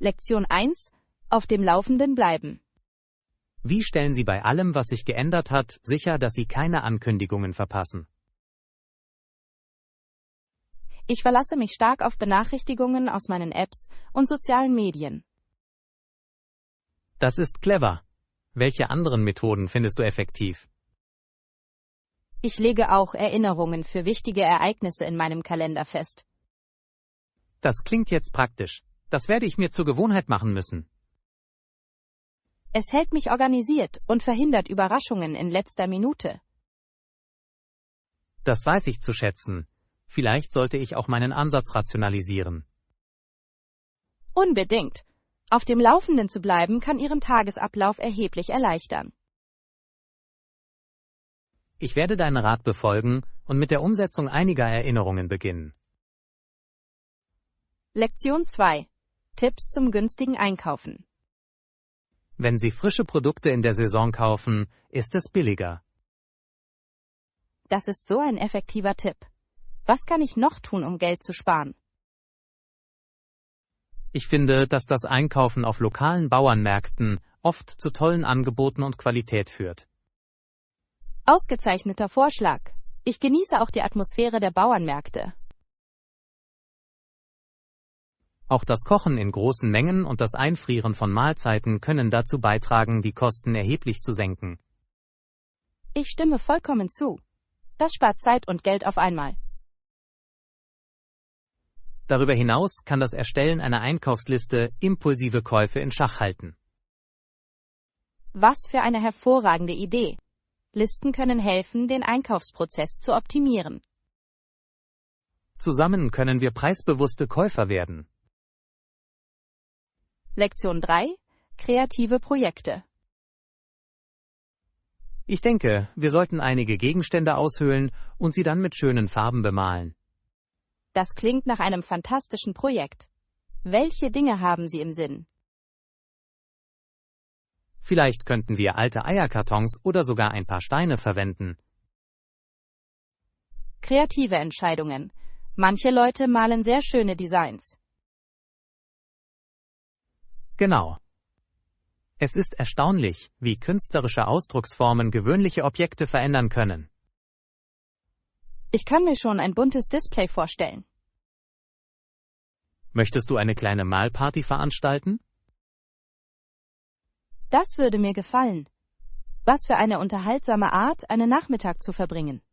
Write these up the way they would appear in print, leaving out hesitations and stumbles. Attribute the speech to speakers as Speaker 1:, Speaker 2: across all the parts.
Speaker 1: Lektion 1: Auf dem Laufenden bleiben.
Speaker 2: Wie stellen Sie bei allem, was sich geändert hat, sicher, dass Sie keine Ankündigungen verpassen?
Speaker 1: Ich verlasse mich stark auf Benachrichtigungen aus meinen Apps und sozialen Medien.
Speaker 2: Das ist clever. Welche anderen Methoden findest du effektiv?
Speaker 1: Ich lege auch Erinnerungen für wichtige Ereignisse in meinem Kalender fest.
Speaker 2: Das klingt jetzt praktisch. Das werde ich mir zur Gewohnheit machen müssen.
Speaker 1: Es hält mich organisiert und verhindert Überraschungen in letzter Minute.
Speaker 2: Das weiß ich zu schätzen. Vielleicht sollte ich auch meinen Ansatz rationalisieren.
Speaker 1: Unbedingt. Auf dem Laufenden zu bleiben, kann Ihren Tagesablauf erheblich erleichtern.
Speaker 2: Ich werde deinen Rat befolgen und mit der Umsetzung einiger Erinnerungen beginnen.
Speaker 1: Lektion 2: Tipps zum günstigen Einkaufen.
Speaker 2: Wenn Sie frische Produkte in der Saison kaufen, ist es billiger.
Speaker 1: Das ist so ein effektiver Tipp. Was kann ich noch tun, um Geld zu sparen?
Speaker 2: Ich finde, dass das Einkaufen auf lokalen Bauernmärkten oft zu tollen Angeboten und Qualität führt.
Speaker 1: Ausgezeichneter Vorschlag. Ich genieße auch die Atmosphäre der Bauernmärkte.
Speaker 2: Auch das Kochen in großen Mengen und das Einfrieren von Mahlzeiten können dazu beitragen, die Kosten erheblich zu senken.
Speaker 1: Ich stimme vollkommen zu. Das spart Zeit und Geld auf einmal.
Speaker 2: Darüber hinaus kann das Erstellen einer Einkaufsliste impulsive Käufe in Schach halten.
Speaker 1: Was für eine hervorragende Idee. Listen können helfen, den Einkaufsprozess zu optimieren.
Speaker 2: Zusammen können wir preisbewusste Käufer werden.
Speaker 1: Lektion 3: Kreative Projekte.
Speaker 2: Ich denke, wir sollten einige Gegenstände aushöhlen und sie dann mit schönen Farben bemalen.
Speaker 1: Das klingt nach einem fantastischen Projekt. Welche Dinge haben Sie im Sinn?
Speaker 2: Vielleicht könnten wir alte Eierkartons oder sogar ein paar Steine verwenden.
Speaker 1: Kreative Entscheidungen. Manche Leute malen sehr schöne Designs.
Speaker 2: Genau. Es ist erstaunlich, wie künstlerische Ausdrucksformen gewöhnliche Objekte verändern können.
Speaker 1: Ich kann mir schon ein buntes Display vorstellen.
Speaker 2: Möchtest du eine kleine Malparty veranstalten?
Speaker 1: Das würde mir gefallen. Was für eine unterhaltsame Art, einen Nachmittag zu verbringen.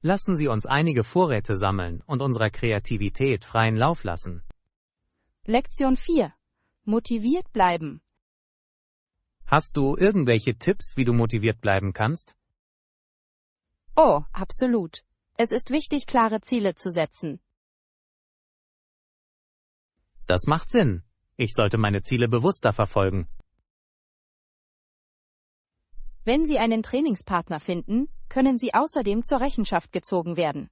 Speaker 2: Lassen Sie uns einige Vorräte sammeln und unserer Kreativität freien Lauf lassen.
Speaker 1: Lektion 4: Motiviert bleiben.
Speaker 2: Hast du irgendwelche Tipps, wie du motiviert bleiben kannst?
Speaker 1: Oh, absolut. Es ist wichtig, klare Ziele zu setzen.
Speaker 2: Das macht Sinn. Ich sollte meine Ziele bewusster verfolgen.
Speaker 1: Wenn Sie einen Trainingspartner finden, können Sie außerdem zur Rechenschaft gezogen werden.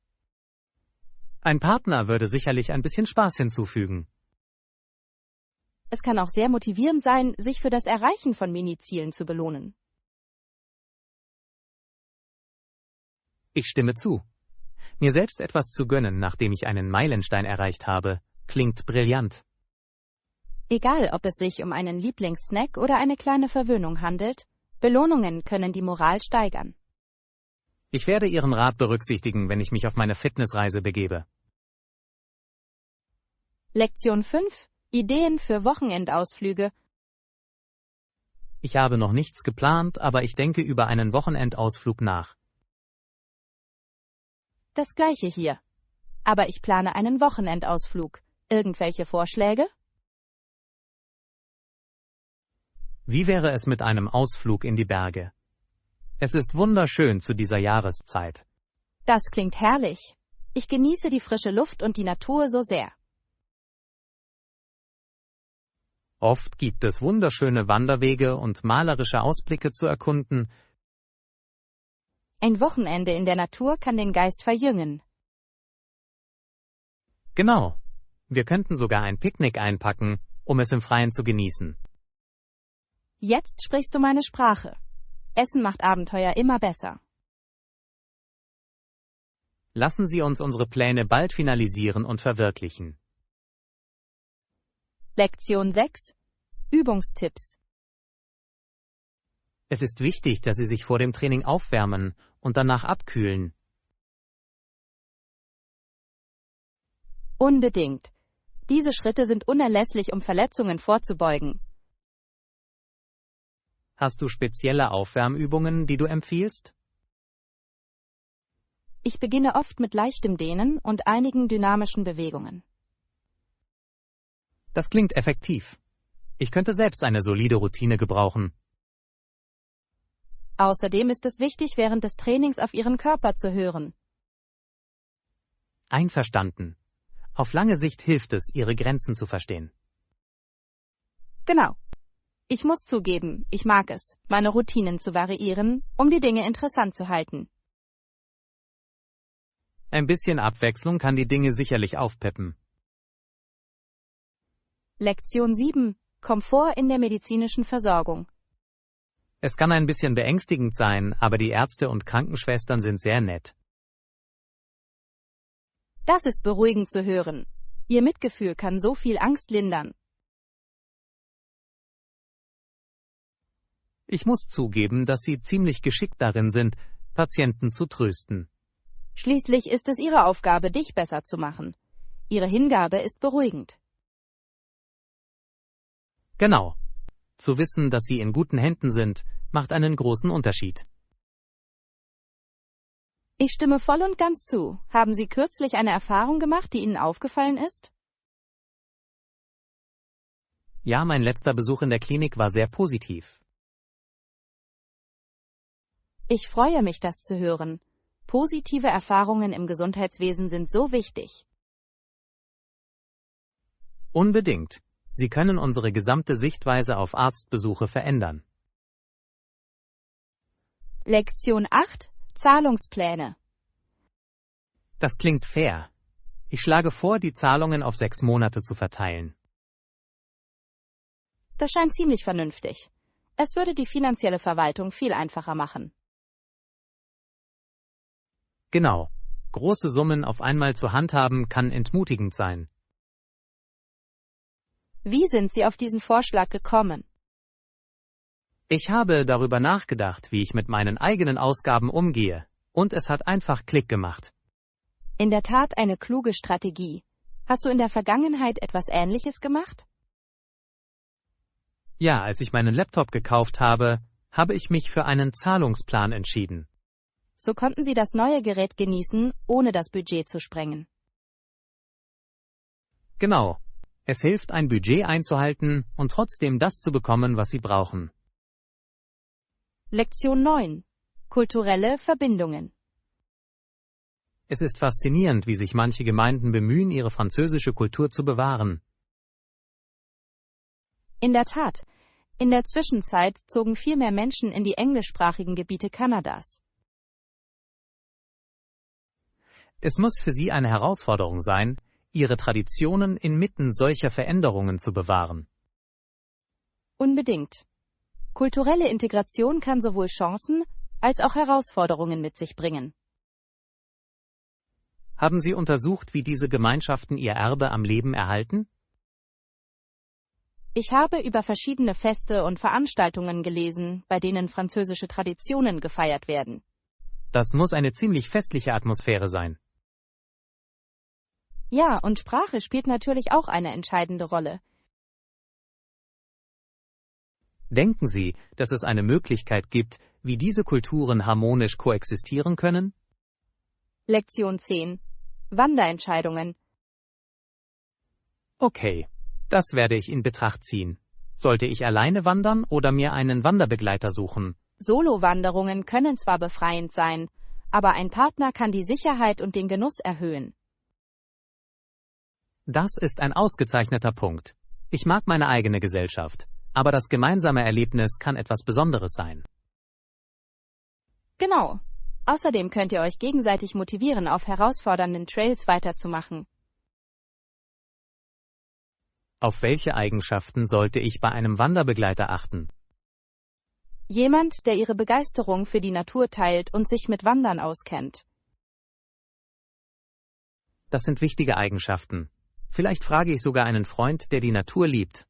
Speaker 2: Ein Partner würde sicherlich ein bisschen Spaß hinzufügen.
Speaker 1: Es kann auch sehr motivierend sein, sich für das Erreichen von Mini-Zielen zu belohnen.
Speaker 2: Ich stimme zu. Mir selbst etwas zu gönnen, nachdem ich einen Meilenstein erreicht habe, klingt brillant.
Speaker 1: Egal, ob es sich um einen Lieblingssnack oder eine kleine Verwöhnung handelt, Belohnungen können die Moral steigern.
Speaker 2: Ich werde Ihren Rat berücksichtigen, wenn ich mich auf meine Fitnessreise begebe.
Speaker 1: Lektion 5: Ideen für Wochenendausflüge.
Speaker 2: Ich habe noch nichts geplant, aber ich denke über einen Wochenendausflug nach.
Speaker 1: Das gleiche hier. Aber ich plane einen Wochenendausflug. Irgendwelche Vorschläge?
Speaker 2: Wie wäre es mit einem Ausflug in die Berge? Es ist wunderschön zu dieser Jahreszeit.
Speaker 1: Das klingt herrlich. Ich genieße die frische Luft und die Natur so sehr.
Speaker 2: Oft gibt es wunderschöne Wanderwege und malerische Ausblicke zu erkunden.
Speaker 1: Ein Wochenende in der Natur kann den Geist verjüngen.
Speaker 2: Genau. Wir könnten sogar ein Picknick einpacken, um es im Freien zu genießen.
Speaker 1: Jetzt sprichst du meine Sprache. Essen macht Abenteuer immer besser.
Speaker 2: Lassen Sie uns unsere Pläne bald finalisieren und verwirklichen.
Speaker 1: Lektion 6. Übungstipps.
Speaker 2: Es ist wichtig, dass Sie sich vor dem Training aufwärmen und danach abkühlen.
Speaker 1: Unbedingt. Diese Schritte sind unerlässlich, um Verletzungen vorzubeugen.
Speaker 2: Hast du spezielle Aufwärmübungen, die du empfiehlst?
Speaker 1: Ich beginne oft mit leichtem Dehnen und einigen dynamischen Bewegungen.
Speaker 2: Das klingt effektiv. Ich könnte selbst eine solide Routine gebrauchen.
Speaker 1: Außerdem ist es wichtig, während des Trainings auf Ihren Körper zu hören.
Speaker 2: Einverstanden. Auf lange Sicht hilft es, Ihre Grenzen zu verstehen.
Speaker 1: Genau. Ich muss zugeben, ich mag es, meine Routinen zu variieren, um die Dinge interessant zu halten.
Speaker 2: Ein bisschen Abwechslung kann die Dinge sicherlich aufpeppen.
Speaker 1: Lektion 7. Komfort in der medizinischen Versorgung.
Speaker 2: Es kann ein bisschen beängstigend sein, aber die Ärzte und Krankenschwestern sind sehr nett.
Speaker 1: Das ist beruhigend zu hören. Ihr Mitgefühl kann so viel Angst lindern.
Speaker 2: Ich muss zugeben, dass Sie ziemlich geschickt darin sind, Patienten zu trösten.
Speaker 1: Schließlich ist es Ihre Aufgabe, dich besser zu machen. Ihre Hingabe ist beruhigend.
Speaker 2: Genau. Zu wissen, dass Sie in guten Händen sind, macht einen großen Unterschied.
Speaker 1: Ich stimme voll und ganz zu. Haben Sie kürzlich eine Erfahrung gemacht, die Ihnen aufgefallen ist?
Speaker 2: Ja, mein letzter Besuch in der Klinik war sehr positiv.
Speaker 1: Ich freue mich, das zu hören. Positive Erfahrungen im Gesundheitswesen sind so wichtig.
Speaker 2: Unbedingt. Sie können unsere gesamte Sichtweise auf Arztbesuche verändern.
Speaker 1: Lektion 8. Zahlungspläne.
Speaker 2: Das klingt fair. Ich schlage vor, die Zahlungen auf 6 Monate zu verteilen.
Speaker 1: Das scheint ziemlich vernünftig. Es würde die finanzielle Verwaltung viel einfacher machen.
Speaker 2: Genau. Große Summen auf einmal zu handhaben, kann entmutigend sein.
Speaker 1: Wie sind Sie auf diesen Vorschlag gekommen?
Speaker 2: Ich habe darüber nachgedacht, wie ich mit meinen eigenen Ausgaben umgehe, und es hat einfach Klick gemacht.
Speaker 1: In der Tat eine kluge Strategie. Hast du in der Vergangenheit etwas Ähnliches gemacht?
Speaker 2: Ja, als ich meinen Laptop gekauft habe, habe ich mich für einen Zahlungsplan entschieden.
Speaker 1: So konnten Sie das neue Gerät genießen, ohne das Budget zu sprengen.
Speaker 2: Genau. Es hilft, ein Budget einzuhalten und trotzdem das zu bekommen, was Sie brauchen.
Speaker 1: Lektion 9. Kulturelle Verbindungen.
Speaker 2: Es ist faszinierend, wie sich manche Gemeinden bemühen, ihre französische Kultur zu bewahren.
Speaker 1: In der Tat. In der Zwischenzeit zogen viel mehr Menschen in die englischsprachigen Gebiete Kanadas.
Speaker 2: Es muss für Sie eine Herausforderung sein, Ihre Traditionen inmitten solcher Veränderungen zu bewahren.
Speaker 1: Unbedingt. Kulturelle Integration kann sowohl Chancen als auch Herausforderungen mit sich bringen.
Speaker 2: Haben Sie untersucht, wie diese Gemeinschaften ihr Erbe am Leben erhalten?
Speaker 1: Ich habe über verschiedene Feste und Veranstaltungen gelesen, bei denen französische Traditionen gefeiert werden.
Speaker 2: Das muss eine ziemlich festliche Atmosphäre sein.
Speaker 1: Ja, und Sprache spielt natürlich auch eine entscheidende Rolle.
Speaker 2: Denken Sie, dass es eine Möglichkeit gibt, wie diese Kulturen harmonisch koexistieren können?
Speaker 1: Lektion 10. Wanderentscheidungen.
Speaker 2: Okay, das werde ich in Betracht ziehen. Sollte ich alleine wandern oder mir einen Wanderbegleiter suchen?
Speaker 1: Solo-Wanderungen können zwar befreiend sein, aber ein Partner kann die Sicherheit und den Genuss erhöhen.
Speaker 2: Das ist ein ausgezeichneter Punkt. Ich mag meine eigene Gesellschaft, aber das gemeinsame Erlebnis kann etwas Besonderes sein.
Speaker 1: Genau. Außerdem könnt ihr euch gegenseitig motivieren, auf herausfordernden Trails weiterzumachen.
Speaker 2: Auf welche Eigenschaften sollte ich bei einem Wanderbegleiter achten?
Speaker 1: Jemand, der ihre Begeisterung für die Natur teilt und sich mit Wandern auskennt.
Speaker 2: Das sind wichtige Eigenschaften. Vielleicht frage ich sogar einen Freund, der die Natur liebt.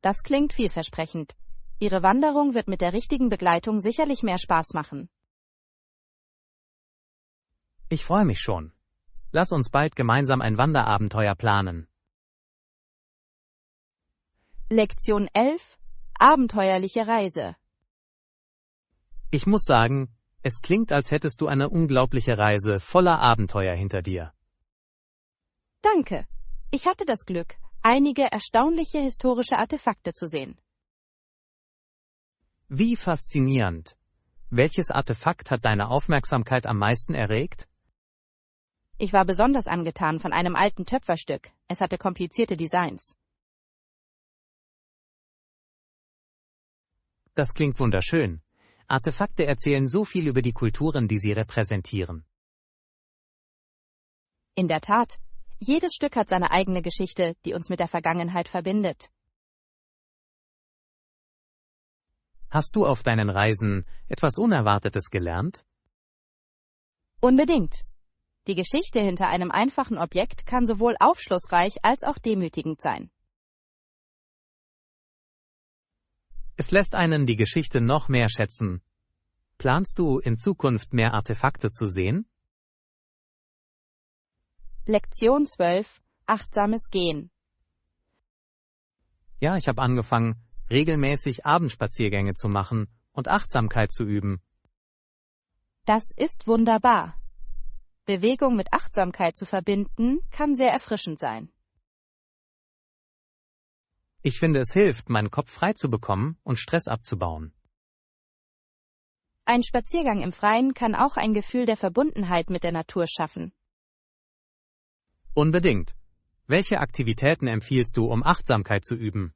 Speaker 1: Das klingt vielversprechend. Ihre Wanderung wird mit der richtigen Begleitung sicherlich mehr Spaß machen.
Speaker 2: Ich freue mich schon. Lass uns bald gemeinsam ein Wanderabenteuer planen.
Speaker 1: Lektion 11: Abenteuerliche Reise.
Speaker 2: Ich muss sagen, es klingt, als hättest du eine unglaubliche Reise voller Abenteuer hinter dir.
Speaker 1: Danke. Ich hatte das Glück, einige erstaunliche historische Artefakte zu sehen.
Speaker 2: Wie faszinierend. Welches Artefakt hat deine Aufmerksamkeit am meisten erregt?
Speaker 1: Ich war besonders angetan von einem alten Töpferstück. Es hatte komplizierte Designs.
Speaker 2: Das klingt wunderschön. Artefakte erzählen so viel über die Kulturen, die sie repräsentieren.
Speaker 1: In der Tat, jedes Stück hat seine eigene Geschichte, die uns mit der Vergangenheit verbindet.
Speaker 2: Hast du auf deinen Reisen etwas Unerwartetes gelernt?
Speaker 1: Unbedingt. Die Geschichte hinter einem einfachen Objekt kann sowohl aufschlussreich als auch demütigend sein.
Speaker 2: Es lässt einen die Geschichte noch mehr schätzen. Planst du in Zukunft mehr Artefakte zu sehen?
Speaker 1: Lektion 12: Achtsames Gehen.
Speaker 2: Ja, ich habe angefangen, regelmäßig Abendspaziergänge zu machen und Achtsamkeit zu üben.
Speaker 1: Das ist wunderbar. Bewegung mit Achtsamkeit zu verbinden, kann sehr erfrischend sein.
Speaker 2: Ich finde, es hilft, meinen Kopf frei zu bekommen und Stress abzubauen.
Speaker 1: Ein Spaziergang im Freien kann auch ein Gefühl der Verbundenheit mit der Natur schaffen.
Speaker 2: Unbedingt. Welche Aktivitäten empfiehlst du, um Achtsamkeit zu üben?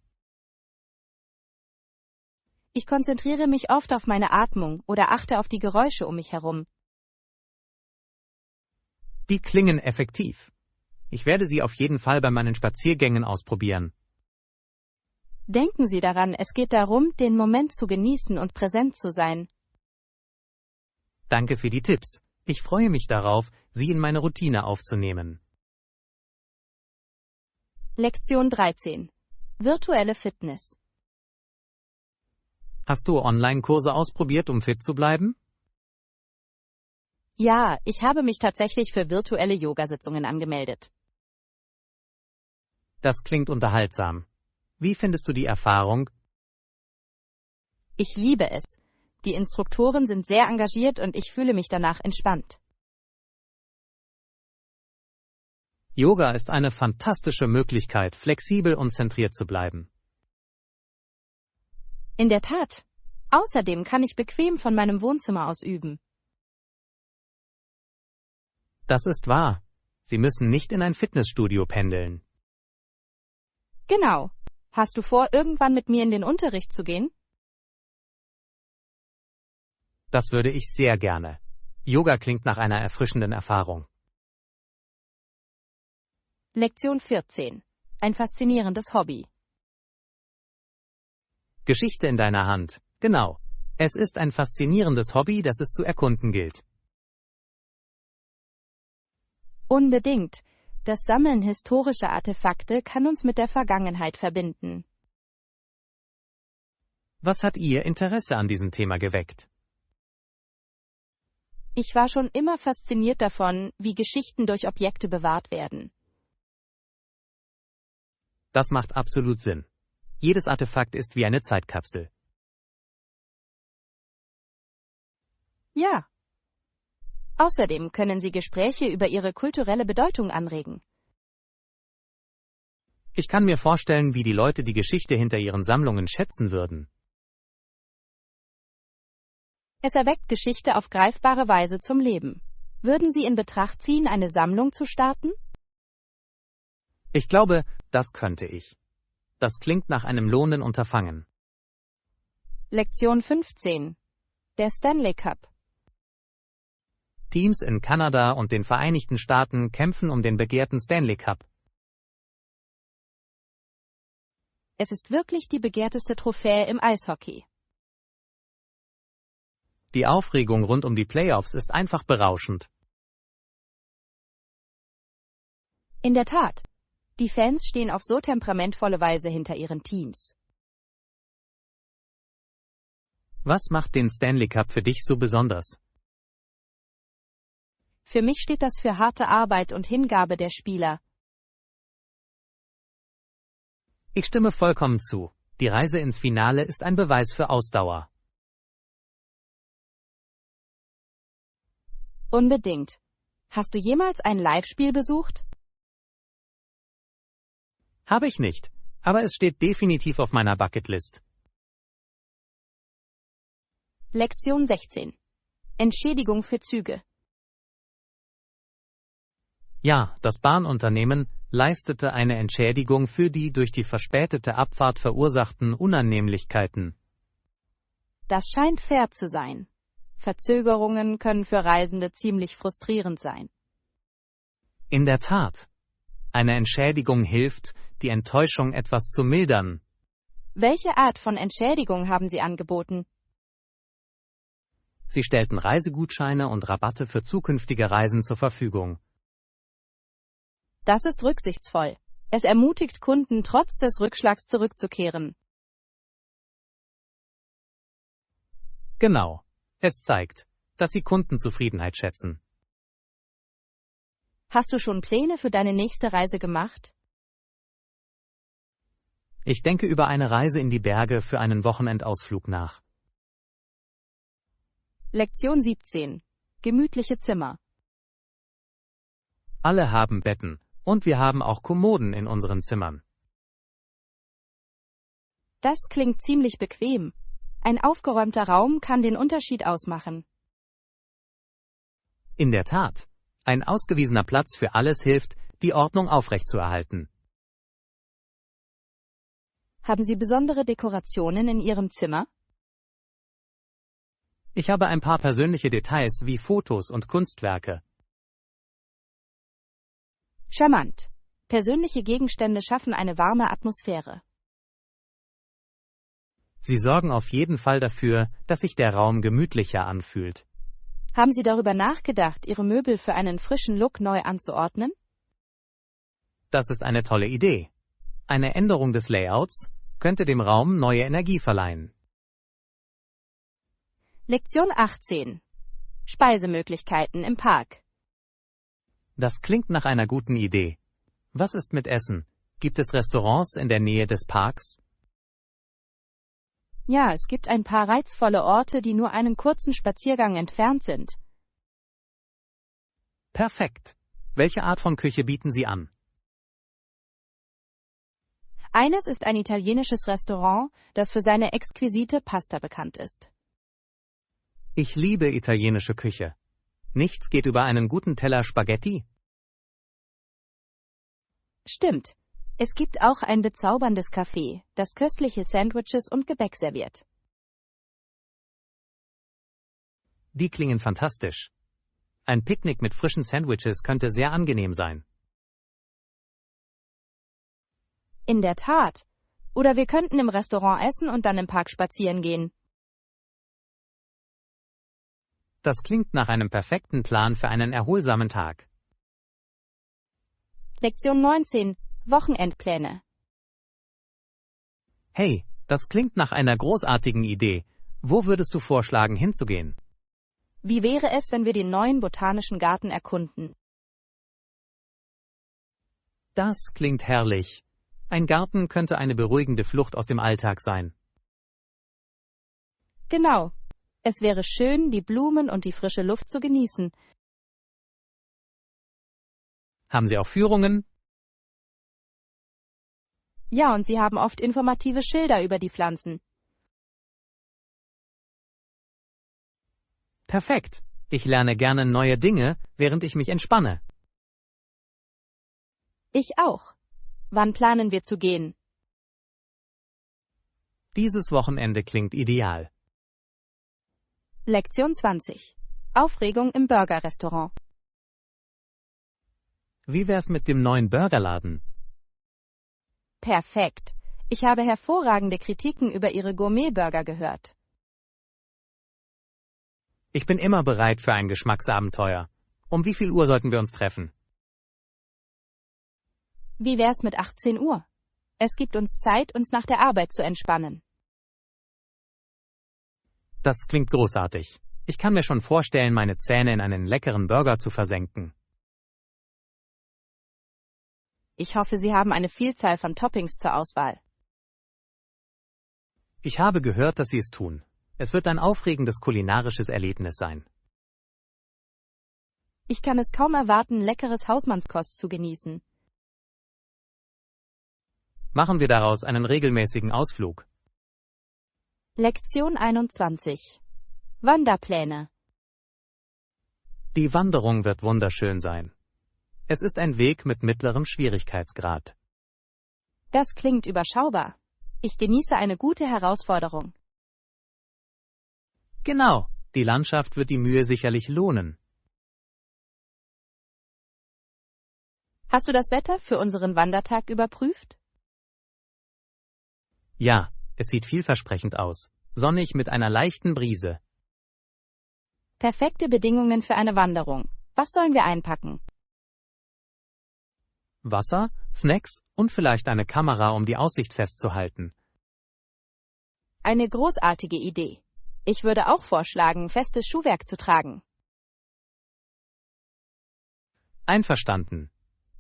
Speaker 1: Ich konzentriere mich oft auf meine Atmung oder achte auf die Geräusche um mich herum.
Speaker 2: Die klingen effektiv. Ich werde sie auf jeden Fall bei meinen Spaziergängen ausprobieren.
Speaker 1: Denken Sie daran, es geht darum, den Moment zu genießen und präsent zu sein.
Speaker 2: Danke für die Tipps. Ich freue mich darauf, sie in meine Routine aufzunehmen.
Speaker 1: Lektion 13: Virtuelle Fitness.
Speaker 2: Hast du Online-Kurse ausprobiert, um fit zu bleiben?
Speaker 1: Ja, ich habe mich tatsächlich für virtuelle Yogasitzungen angemeldet.
Speaker 2: Das klingt unterhaltsam. Wie findest du die Erfahrung?
Speaker 1: Ich liebe es. Die Instruktoren sind sehr engagiert und ich fühle mich danach entspannt.
Speaker 2: Yoga ist eine fantastische Möglichkeit, flexibel und zentriert zu bleiben.
Speaker 1: In der Tat. Außerdem kann ich bequem von meinem Wohnzimmer aus üben.
Speaker 2: Das ist wahr. Sie müssen nicht in ein Fitnessstudio pendeln.
Speaker 1: Genau. Hast du vor, irgendwann mit mir in den Unterricht zu gehen?
Speaker 2: Das würde ich sehr gerne. Yoga klingt nach einer erfrischenden Erfahrung.
Speaker 1: Lektion 14: Ein faszinierendes Hobby.
Speaker 2: Geschichte in deiner Hand. Genau. Es ist ein faszinierendes Hobby, das es zu erkunden gilt.
Speaker 1: Unbedingt. Das Sammeln historischer Artefakte kann uns mit der Vergangenheit verbinden.
Speaker 2: Was hat Ihr Interesse an diesem Thema geweckt?
Speaker 1: Ich war schon immer fasziniert davon, wie Geschichten durch Objekte bewahrt werden.
Speaker 2: Das macht absolut Sinn. Jedes Artefakt ist wie eine Zeitkapsel.
Speaker 1: Ja. Außerdem können sie Gespräche über ihre kulturelle Bedeutung anregen.
Speaker 2: Ich kann mir vorstellen, wie die Leute die Geschichte hinter ihren Sammlungen schätzen würden.
Speaker 1: Es erweckt Geschichte auf greifbare Weise zum Leben. Würden Sie in Betracht ziehen, eine Sammlung zu starten?
Speaker 2: Ich glaube, das könnte ich. Das klingt nach einem lohnenden Unterfangen.
Speaker 1: Lektion 15: Der Stanley Cup.
Speaker 2: Teams in Kanada und den Vereinigten Staaten kämpfen um den begehrten Stanley Cup.
Speaker 1: Es ist wirklich die begehrteste Trophäe im Eishockey.
Speaker 2: Die Aufregung rund um die Playoffs ist einfach berauschend.
Speaker 1: In der Tat. Die Fans stehen auf so temperamentvolle Weise hinter ihren Teams.
Speaker 2: Was macht den Stanley Cup für dich so besonders?
Speaker 1: Für mich steht das für harte Arbeit und Hingabe der Spieler.
Speaker 2: Ich stimme vollkommen zu. Die Reise ins Finale ist ein Beweis für Ausdauer.
Speaker 1: Unbedingt. Hast du jemals ein Live-Spiel besucht?
Speaker 2: Habe ich nicht, aber es steht definitiv auf meiner Bucketlist.
Speaker 1: Lektion 16. Entschädigung für Züge.
Speaker 2: Ja, das Bahnunternehmen leistete eine Entschädigung für die durch die verspätete Abfahrt verursachten Unannehmlichkeiten.
Speaker 1: Das scheint fair zu sein. Verzögerungen können für Reisende ziemlich frustrierend sein.
Speaker 2: In der Tat. Eine Entschädigung hilft, die Enttäuschung etwas zu mildern.
Speaker 1: Welche Art von Entschädigung haben Sie angeboten?
Speaker 2: Sie stellten Reisegutscheine und Rabatte für zukünftige Reisen zur Verfügung.
Speaker 1: Das ist rücksichtsvoll. Es ermutigt Kunden, trotz des Rückschlags zurückzukehren.
Speaker 2: Genau. Es zeigt, dass Sie Kundenzufriedenheit schätzen.
Speaker 1: Hast du schon Pläne für deine nächste Reise gemacht?
Speaker 2: Ich denke über eine Reise in die Berge für einen Wochenendausflug nach.
Speaker 1: Lektion 17. Gemütliche Zimmer.
Speaker 2: Alle haben Betten, und wir haben auch Kommoden in unseren Zimmern.
Speaker 1: Das klingt ziemlich bequem. Ein aufgeräumter Raum kann den Unterschied ausmachen.
Speaker 2: In der Tat. Ein ausgewiesener Platz für alles hilft, die Ordnung aufrechtzuerhalten.
Speaker 1: Haben Sie besondere Dekorationen in Ihrem Zimmer?
Speaker 2: Ich habe ein paar persönliche Details wie Fotos und Kunstwerke.
Speaker 1: Charmant. Persönliche Gegenstände schaffen eine warme Atmosphäre.
Speaker 2: Sie sorgen auf jeden Fall dafür, dass sich der Raum gemütlicher anfühlt.
Speaker 1: Haben Sie darüber nachgedacht, Ihre Möbel für einen frischen Look neu anzuordnen?
Speaker 2: Das ist eine tolle Idee. Eine Änderung des Layouts könnte dem Raum neue Energie verleihen.
Speaker 1: Lektion 18. Speisemöglichkeiten im Park.
Speaker 2: Das klingt nach einer guten Idee. Was ist mit Essen? Gibt es Restaurants in der Nähe des Parks?
Speaker 1: Ja, es gibt ein paar reizvolle Orte, die nur einen kurzen Spaziergang entfernt sind.
Speaker 2: Perfekt. Welche Art von Küche bieten Sie an?
Speaker 1: Eines ist ein italienisches Restaurant, das für seine exquisite Pasta bekannt ist.
Speaker 2: Ich liebe italienische Küche. Nichts geht über einen guten Teller Spaghetti.
Speaker 1: Stimmt. Es gibt auch ein bezauberndes Café, das köstliche Sandwiches und Gebäck serviert.
Speaker 2: Die klingen fantastisch. Ein Picknick mit frischen Sandwiches könnte sehr angenehm sein.
Speaker 1: In der Tat. Oder wir könnten im Restaurant essen und dann im Park spazieren gehen.
Speaker 2: Das klingt nach einem perfekten Plan für einen erholsamen Tag.
Speaker 1: Lektion 19. Wochenendpläne.
Speaker 2: Hey, das klingt nach einer großartigen Idee. Wo würdest du vorschlagen, hinzugehen?
Speaker 1: Wie wäre es, wenn wir den neuen botanischen Garten erkunden?
Speaker 2: Das klingt herrlich. Ein Garten könnte eine beruhigende Flucht aus dem Alltag sein.
Speaker 1: Genau. Es wäre schön, die Blumen und die frische Luft zu genießen.
Speaker 2: Haben Sie auch Führungen?
Speaker 1: Ja, und sie haben oft informative Schilder über die Pflanzen.
Speaker 2: Perfekt. Ich lerne gerne neue Dinge, während ich mich entspanne.
Speaker 1: Ich auch. Wann planen wir zu gehen?
Speaker 2: Dieses Wochenende klingt ideal.
Speaker 1: Lektion 20. Aufregung im Burgerrestaurant.
Speaker 2: Wie wär's mit dem neuen Burgerladen?
Speaker 1: Perfekt. Ich habe hervorragende Kritiken über Ihre Gourmet-Burger gehört.
Speaker 2: Ich bin immer bereit für ein Geschmacksabenteuer. Um wie viel Uhr sollten wir uns treffen?
Speaker 1: Wie wär's mit 18 Uhr? Es gibt uns Zeit, uns nach der Arbeit zu entspannen.
Speaker 2: Das klingt großartig. Ich kann mir schon vorstellen, meine Zähne in einen leckeren Burger zu versenken.
Speaker 1: Ich hoffe, Sie haben eine Vielzahl von Toppings zur Auswahl.
Speaker 2: Ich habe gehört, dass Sie es tun. Es wird ein aufregendes kulinarisches Erlebnis sein.
Speaker 1: Ich kann es kaum erwarten, leckeres Hausmannskost zu genießen.
Speaker 2: Machen wir daraus einen regelmäßigen Ausflug.
Speaker 1: Lektion 21. Wanderpläne.
Speaker 2: Die Wanderung wird wunderschön sein. Es ist ein Weg mit mittlerem Schwierigkeitsgrad.
Speaker 1: Das klingt überschaubar. Ich genieße eine gute Herausforderung.
Speaker 2: Genau, die Landschaft wird die Mühe sicherlich lohnen.
Speaker 1: Hast du das Wetter für unseren Wandertag überprüft?
Speaker 2: Ja, es sieht vielversprechend aus. Sonnig mit einer leichten Brise.
Speaker 1: Perfekte Bedingungen für eine Wanderung. Was sollen wir einpacken?
Speaker 2: Wasser, Snacks und vielleicht eine Kamera, um die Aussicht festzuhalten.
Speaker 1: Eine großartige Idee. Ich würde auch vorschlagen, festes Schuhwerk zu tragen.
Speaker 2: Einverstanden.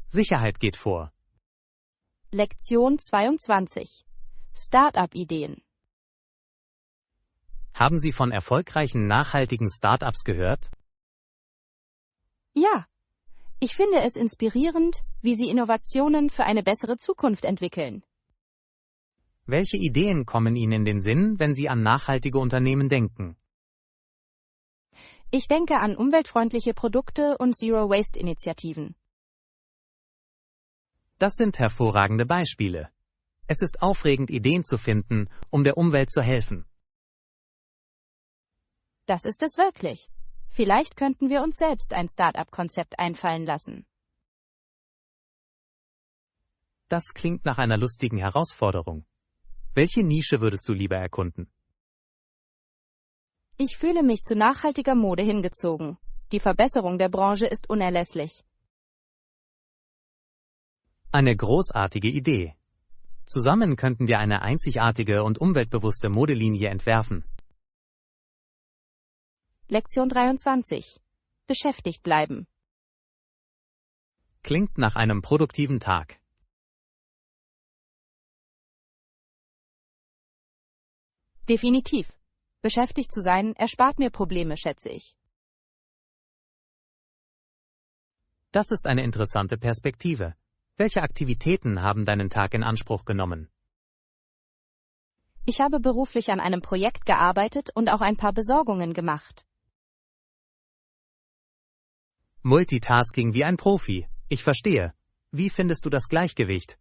Speaker 2: Sicherheit geht vor.
Speaker 1: Lektion 22. Start-up-Ideen.
Speaker 2: Haben Sie von erfolgreichen, nachhaltigen Start-ups gehört?
Speaker 1: Ja. Ich finde es inspirierend, wie sie Innovationen für eine bessere Zukunft entwickeln.
Speaker 2: Welche Ideen kommen Ihnen in den Sinn, wenn Sie an nachhaltige Unternehmen denken?
Speaker 1: Ich denke an umweltfreundliche Produkte und Zero-Waste-Initiativen.
Speaker 2: Das sind hervorragende Beispiele. Es ist aufregend, Ideen zu finden, um der Umwelt zu helfen.
Speaker 1: Das ist es wirklich. Vielleicht könnten wir uns selbst ein Start-up-Konzept einfallen lassen.
Speaker 2: Das klingt nach einer lustigen Herausforderung. Welche Nische würdest du lieber erkunden?
Speaker 1: Ich fühle mich zu nachhaltiger Mode hingezogen. Die Verbesserung der Branche ist unerlässlich.
Speaker 2: Eine großartige Idee. Zusammen könnten wir eine einzigartige und umweltbewusste Modelinie entwerfen.
Speaker 1: Lektion 23. Beschäftigt bleiben.
Speaker 2: Klingt nach einem produktiven Tag.
Speaker 1: Definitiv. Beschäftigt zu sein, erspart mir Probleme, schätze ich.
Speaker 2: Das ist eine interessante Perspektive. Welche Aktivitäten haben deinen Tag in Anspruch genommen?
Speaker 1: Ich habe beruflich an einem Projekt gearbeitet und auch ein paar Besorgungen gemacht.
Speaker 2: Multitasking wie ein Profi. Ich verstehe. Wie findest du das Gleichgewicht?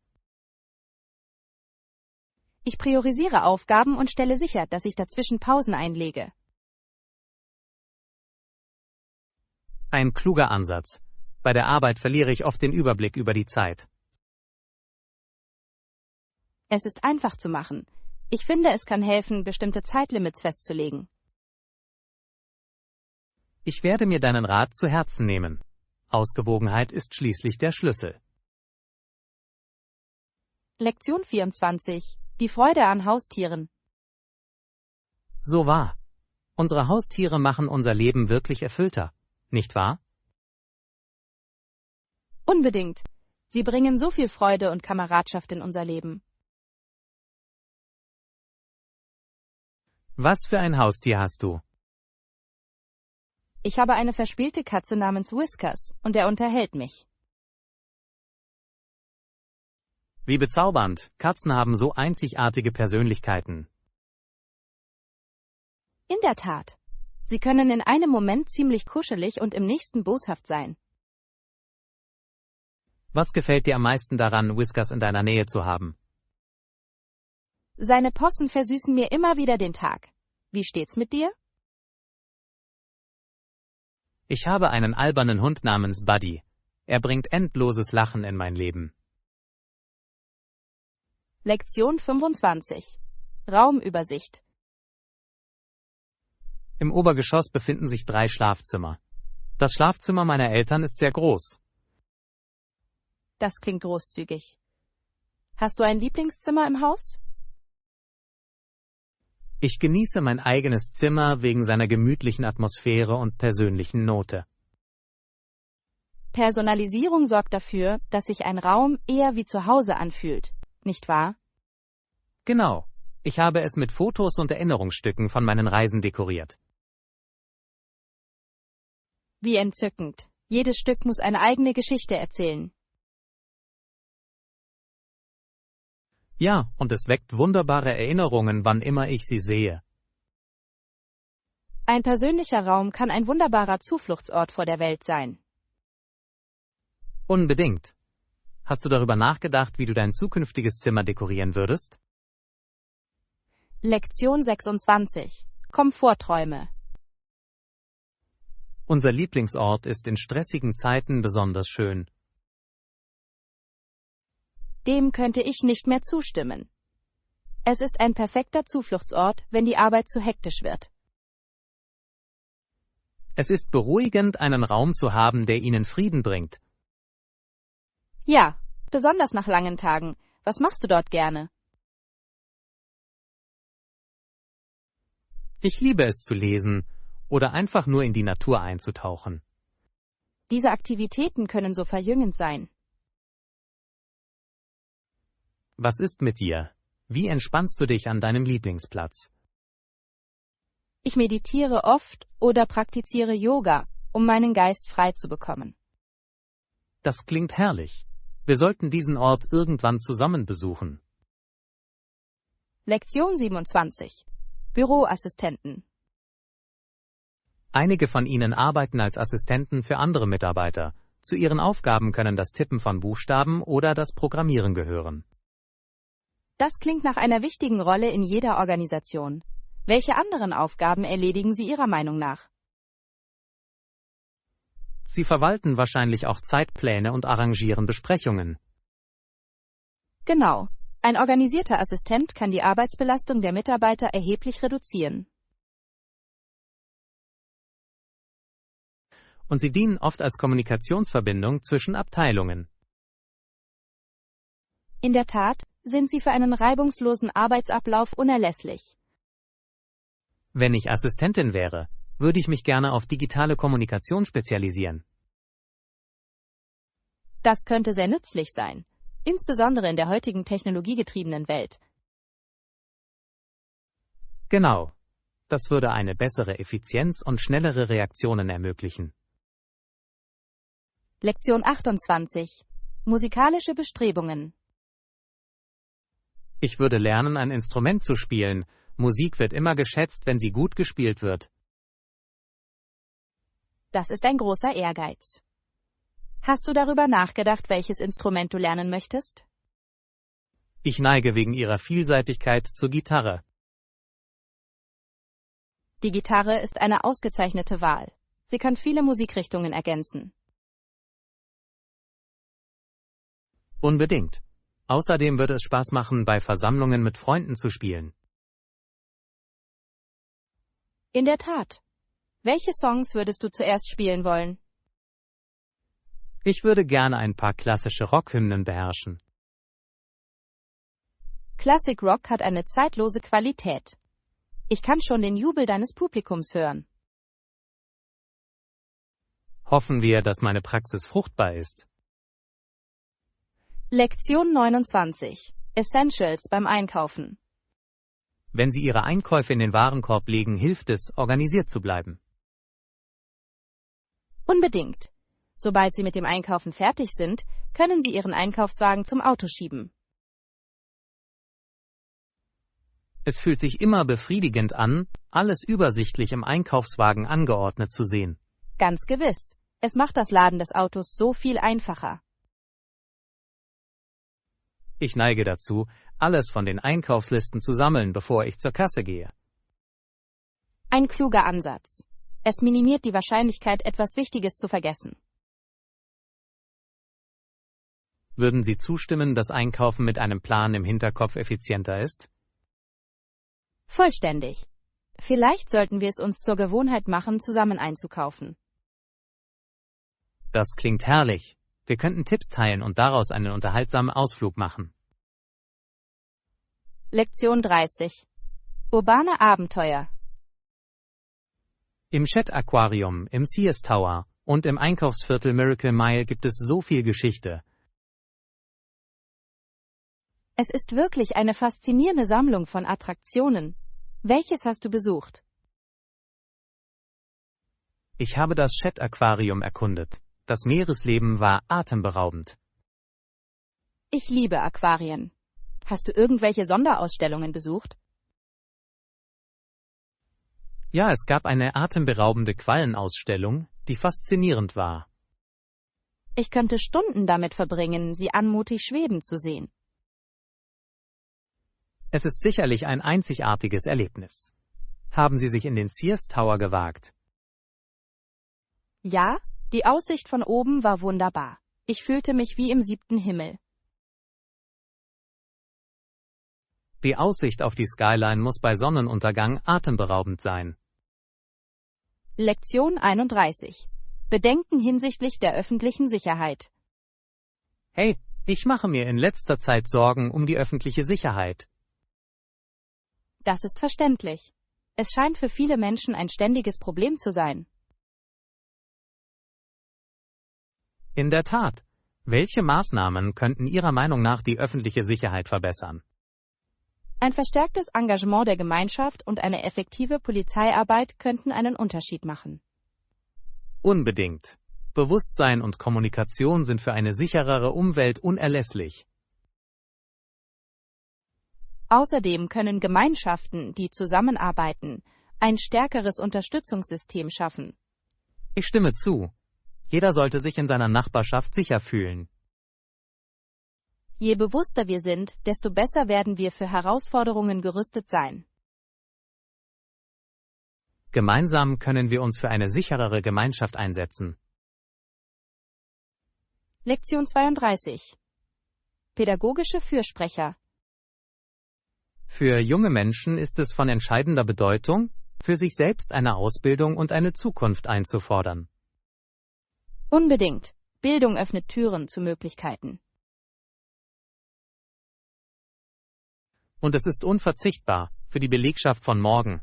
Speaker 1: Ich priorisiere Aufgaben und stelle sicher, dass ich dazwischen Pausen einlege.
Speaker 2: Ein kluger Ansatz. Bei der Arbeit verliere ich oft den Überblick über die Zeit.
Speaker 1: Es ist einfach zu machen. Ich finde, es kann helfen, bestimmte Zeitlimits festzulegen.
Speaker 2: Ich werde mir deinen Rat zu Herzen nehmen. Ausgewogenheit ist schließlich der Schlüssel.
Speaker 1: Lektion 24. Die Freude an Haustieren.
Speaker 2: So wahr. Unsere Haustiere machen unser Leben wirklich erfüllter, nicht wahr?
Speaker 1: Unbedingt. Sie bringen so viel Freude und Kameradschaft in unser Leben.
Speaker 2: Was für ein Haustier hast du?
Speaker 1: Ich habe eine verspielte Katze namens Whiskers und er unterhält mich.
Speaker 2: Wie bezaubernd. Katzen haben so einzigartige Persönlichkeiten.
Speaker 1: In der Tat. Sie können in einem Moment ziemlich kuschelig und im nächsten boshaft sein.
Speaker 2: Was gefällt dir am meisten daran, Whiskers in deiner Nähe zu haben?
Speaker 1: Seine Possen versüßen mir immer wieder den Tag. Wie steht's mit dir?
Speaker 2: Ich habe einen albernen Hund namens Buddy. Er bringt endloses Lachen in mein Leben.
Speaker 1: Lektion 25. Raumübersicht.
Speaker 2: Im Obergeschoss befinden sich 3 Schlafzimmer. Das Schlafzimmer meiner Eltern ist sehr groß.
Speaker 1: Das klingt großzügig. Hast du ein Lieblingszimmer im Haus?
Speaker 2: Ich genieße mein eigenes Zimmer wegen seiner gemütlichen Atmosphäre und persönlichen Note.
Speaker 1: Personalisierung sorgt dafür, dass sich ein Raum eher wie zu Hause anfühlt, nicht wahr?
Speaker 2: Genau. Ich habe es mit Fotos und Erinnerungsstücken von meinen Reisen dekoriert.
Speaker 1: Wie entzückend. Jedes Stück muss eine eigene Geschichte erzählen.
Speaker 2: Ja, und es weckt wunderbare Erinnerungen, wann immer ich sie sehe.
Speaker 1: Ein persönlicher Raum kann ein wunderbarer Zufluchtsort vor der Welt sein.
Speaker 2: Unbedingt. Hast du darüber nachgedacht, wie du dein zukünftiges Zimmer dekorieren würdest?
Speaker 1: Lektion 26. Komfortträume.
Speaker 2: Unser Lieblingsort ist in stressigen Zeiten besonders schön.
Speaker 1: Dem könnte ich nicht mehr zustimmen. Es ist ein perfekter Zufluchtsort, wenn die Arbeit zu hektisch wird.
Speaker 2: Es ist beruhigend, einen Raum zu haben, der Ihnen Frieden bringt.
Speaker 1: Ja, besonders nach langen Tagen. Was machst du dort gerne?
Speaker 2: Ich liebe es zu lesen oder einfach nur in die Natur einzutauchen.
Speaker 1: Diese Aktivitäten können so verjüngend sein.
Speaker 2: Was ist mit dir? Wie entspannst du dich an deinem Lieblingsplatz?
Speaker 1: Ich meditiere oft oder praktiziere Yoga, um meinen Geist frei zu bekommen.
Speaker 2: Das klingt herrlich. Wir sollten diesen Ort irgendwann zusammen besuchen.
Speaker 1: Lektion 27. Büroassistenten.
Speaker 2: Einige von ihnen arbeiten als Assistenten für andere Mitarbeiter. Zu ihren Aufgaben können das Tippen von Buchstaben oder das Programmieren gehören.
Speaker 1: Das klingt nach einer wichtigen Rolle in jeder Organisation. Welche anderen Aufgaben erledigen Sie Ihrer Meinung nach?
Speaker 2: Sie verwalten wahrscheinlich auch Zeitpläne und arrangieren Besprechungen.
Speaker 1: Genau. Ein organisierter Assistent kann die Arbeitsbelastung der Mitarbeiter erheblich reduzieren.
Speaker 2: Und sie dienen oft als Kommunikationsverbindung zwischen Abteilungen.
Speaker 1: In der Tat sind sie für einen reibungslosen Arbeitsablauf unerlässlich.
Speaker 2: Wenn ich Assistentin wäre, würde ich mich gerne auf digitale Kommunikation spezialisieren.
Speaker 1: Das könnte sehr nützlich sein, insbesondere in der heutigen technologiegetriebenen Welt.
Speaker 2: Genau. Das würde eine bessere Effizienz und schnellere Reaktionen ermöglichen.
Speaker 1: Lektion 28. Musikalische Bestrebungen.
Speaker 2: Ich würde lernen, ein Instrument zu spielen. Musik wird immer geschätzt, wenn sie gut gespielt wird.
Speaker 1: Das ist ein großer Ehrgeiz. Hast du darüber nachgedacht, welches Instrument du lernen möchtest?
Speaker 2: Ich neige wegen ihrer Vielseitigkeit zur Gitarre.
Speaker 1: Die Gitarre ist eine ausgezeichnete Wahl. Sie kann viele Musikrichtungen ergänzen.
Speaker 2: Unbedingt. Außerdem würde es Spaß machen, bei Versammlungen mit Freunden zu spielen.
Speaker 1: In der Tat. Welche Songs würdest du zuerst spielen wollen?
Speaker 2: Ich würde gerne ein paar klassische Rockhymnen beherrschen.
Speaker 1: Classic Rock hat eine zeitlose Qualität. Ich kann schon den Jubel deines Publikums hören.
Speaker 2: Hoffen wir, dass meine Praxis fruchtbar ist.
Speaker 1: Lektion 29. Essentials beim Einkaufen.
Speaker 2: Wenn Sie Ihre Einkäufe in den Warenkorb legen, hilft es, organisiert zu bleiben.
Speaker 1: Unbedingt. Sobald Sie mit dem Einkaufen fertig sind, können Sie Ihren Einkaufswagen zum Auto schieben.
Speaker 2: Es fühlt sich immer befriedigend an, alles übersichtlich im Einkaufswagen angeordnet zu sehen.
Speaker 1: Ganz gewiss. Es macht das Laden des Autos so viel einfacher.
Speaker 2: Ich neige dazu, alles von den Einkaufslisten zu sammeln, bevor ich zur Kasse gehe.
Speaker 1: Ein kluger Ansatz. Es minimiert die Wahrscheinlichkeit, etwas Wichtiges zu vergessen.
Speaker 2: Würden Sie zustimmen, dass Einkaufen mit einem Plan im Hinterkopf effizienter ist?
Speaker 1: Vollständig. Vielleicht sollten wir es uns zur Gewohnheit machen, zusammen einzukaufen.
Speaker 2: Das klingt herrlich. Wir könnten Tipps teilen und daraus einen unterhaltsamen Ausflug machen.
Speaker 1: Lektion 30. Urbane Abenteuer.
Speaker 2: Im Chet Aquarium, im Sears Tower und im Einkaufsviertel Miracle Mile gibt es so viel Geschichte.
Speaker 1: Es ist wirklich eine faszinierende Sammlung von Attraktionen. Welches hast du besucht?
Speaker 2: Ich habe das Chet Aquarium erkundet. Das Meeresleben war atemberaubend.
Speaker 1: Ich liebe Aquarien. Hast du irgendwelche Sonderausstellungen besucht?
Speaker 2: Ja, es gab eine atemberaubende Quallenausstellung, die faszinierend war.
Speaker 1: Ich könnte Stunden damit verbringen, sie anmutig schweben zu sehen.
Speaker 2: Es ist sicherlich ein einzigartiges Erlebnis. Haben Sie sich in den Sears Tower gewagt?
Speaker 1: Ja, die Aussicht von oben war wunderbar. Ich fühlte mich wie im 7. Himmel.
Speaker 2: Die Aussicht auf die Skyline muss bei Sonnenuntergang atemberaubend sein.
Speaker 1: Lektion 31. Bedenken hinsichtlich der öffentlichen Sicherheit.
Speaker 2: Hey, ich mache mir in letzter Zeit Sorgen um die öffentliche Sicherheit.
Speaker 1: Das ist verständlich. Es scheint für viele Menschen ein ständiges Problem zu sein.
Speaker 2: In der Tat. Welche Maßnahmen könnten Ihrer Meinung nach die öffentliche Sicherheit verbessern?
Speaker 1: Ein verstärktes Engagement der Gemeinschaft und eine effektive Polizeiarbeit könnten einen Unterschied machen.
Speaker 2: Unbedingt. Bewusstsein und Kommunikation sind für eine sicherere Umwelt unerlässlich.
Speaker 1: Außerdem können Gemeinschaften, die zusammenarbeiten, ein stärkeres Unterstützungssystem schaffen.
Speaker 2: Ich stimme zu. Jeder sollte sich in seiner Nachbarschaft sicher fühlen.
Speaker 1: Je bewusster wir sind, desto besser werden wir für Herausforderungen gerüstet sein.
Speaker 2: Gemeinsam können wir uns für eine sicherere Gemeinschaft einsetzen.
Speaker 1: Lektion 32. Pädagogische Fürsprecher.
Speaker 2: Für junge Menschen ist es von entscheidender Bedeutung, für sich selbst eine Ausbildung und eine Zukunft einzufordern.
Speaker 1: Unbedingt. Bildung öffnet Türen zu Möglichkeiten.
Speaker 2: Und es ist unverzichtbar für die Belegschaft von morgen.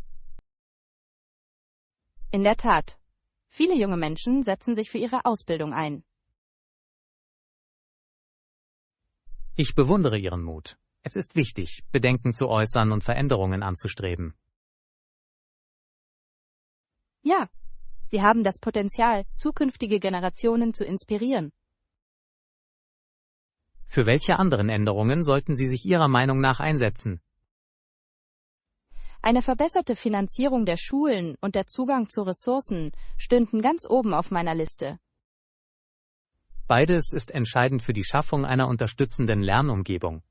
Speaker 1: In der Tat. Viele junge Menschen setzen sich für ihre Ausbildung ein.
Speaker 2: Ich bewundere Ihren Mut. Es ist wichtig, Bedenken zu äußern und Veränderungen anzustreben.
Speaker 1: Ja, sie haben das Potenzial, zukünftige Generationen zu inspirieren.
Speaker 2: Für welche anderen Änderungen sollten Sie sich Ihrer Meinung nach einsetzen?
Speaker 1: Eine verbesserte Finanzierung der Schulen und der Zugang zu Ressourcen stünden ganz oben auf meiner Liste.
Speaker 2: Beides ist entscheidend für die Schaffung einer unterstützenden Lernumgebung.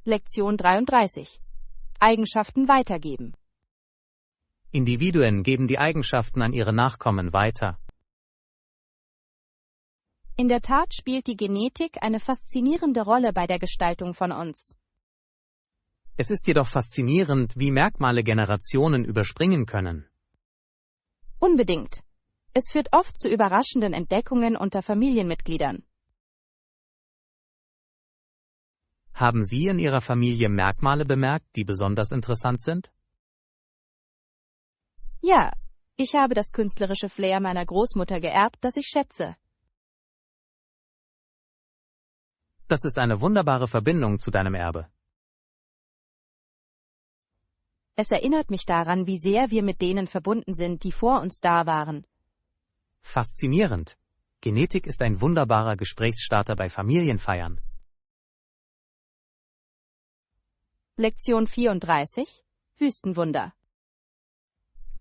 Speaker 1: Lektion 33. Eigenschaften weitergeben.
Speaker 2: Individuen geben die Eigenschaften an ihre Nachkommen weiter.
Speaker 1: In der Tat spielt die Genetik eine faszinierende Rolle bei der Gestaltung von uns.
Speaker 2: Es ist jedoch faszinierend, wie Merkmale Generationen überspringen können.
Speaker 1: Unbedingt. Es führt oft zu überraschenden Entdeckungen unter Familienmitgliedern.
Speaker 2: Haben Sie in Ihrer Familie Merkmale bemerkt, die besonders interessant sind?
Speaker 1: Ja, ich habe das künstlerische Flair meiner Großmutter geerbt, das ich schätze.
Speaker 2: Das ist eine wunderbare Verbindung zu deinem Erbe.
Speaker 1: Es erinnert mich daran, wie sehr wir mit denen verbunden sind, die vor uns da waren.
Speaker 2: Faszinierend. Genetik ist ein wunderbarer Gesprächsstarter bei Familienfeiern.
Speaker 1: Lektion 34. Wüstenwunder.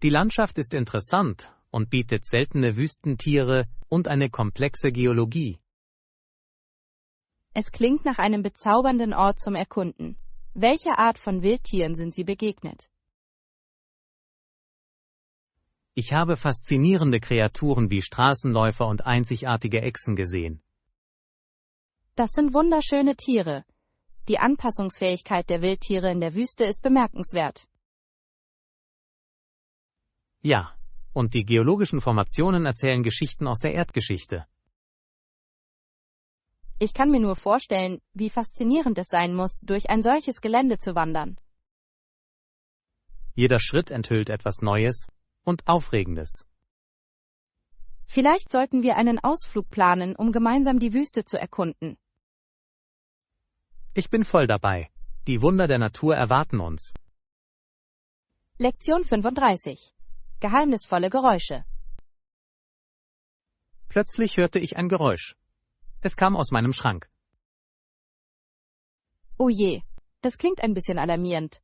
Speaker 2: Die Landschaft ist interessant und bietet seltene Wüstentiere und eine komplexe Geologie.
Speaker 1: Es klingt nach einem bezaubernden Ort zum Erkunden. Welcher Art von Wildtieren sind Sie begegnet?
Speaker 2: Ich habe faszinierende Kreaturen wie Straßenläufer und einzigartige Echsen gesehen.
Speaker 1: Das sind wunderschöne Tiere. Die Anpassungsfähigkeit der Wildtiere in der Wüste ist bemerkenswert.
Speaker 2: Ja, Und die geologischen Formationen erzählen Geschichten aus der Erdgeschichte.
Speaker 1: Ich kann mir nur vorstellen, wie faszinierend es sein muss, durch ein solches Gelände zu wandern.
Speaker 2: Jeder Schritt enthüllt etwas Neues und Aufregendes.
Speaker 1: Vielleicht sollten wir einen Ausflug planen, um gemeinsam die Wüste zu erkunden.
Speaker 2: Ich bin voll dabei. Die Wunder der Natur erwarten uns.
Speaker 1: Lektion 35. Geheimnisvolle Geräusche.
Speaker 2: Plötzlich hörte ich ein Geräusch. Es kam aus meinem Schrank.
Speaker 1: Oh je, das klingt ein bisschen alarmierend.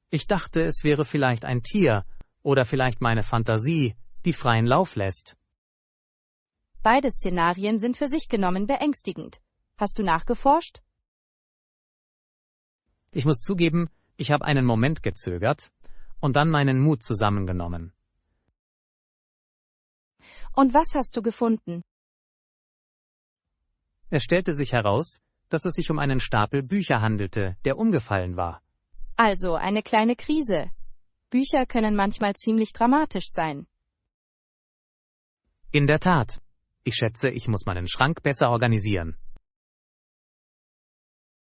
Speaker 2: Ich dachte, es wäre vielleicht ein Tier oder vielleicht meine Fantasie, die freien Lauf lässt.
Speaker 1: Beide Szenarien sind für sich genommen beängstigend. Hast du nachgeforscht?
Speaker 2: Ich muss zugeben, ich habe einen Moment gezögert und dann meinen Mut zusammengenommen.
Speaker 1: Und was hast du gefunden?
Speaker 2: Es stellte sich heraus, dass es sich um einen Stapel Bücher handelte, der umgefallen war.
Speaker 1: Also eine kleine Krise. Bücher können manchmal ziemlich dramatisch sein.
Speaker 2: In der Tat. Ich schätze, ich muss meinen Schrank besser organisieren.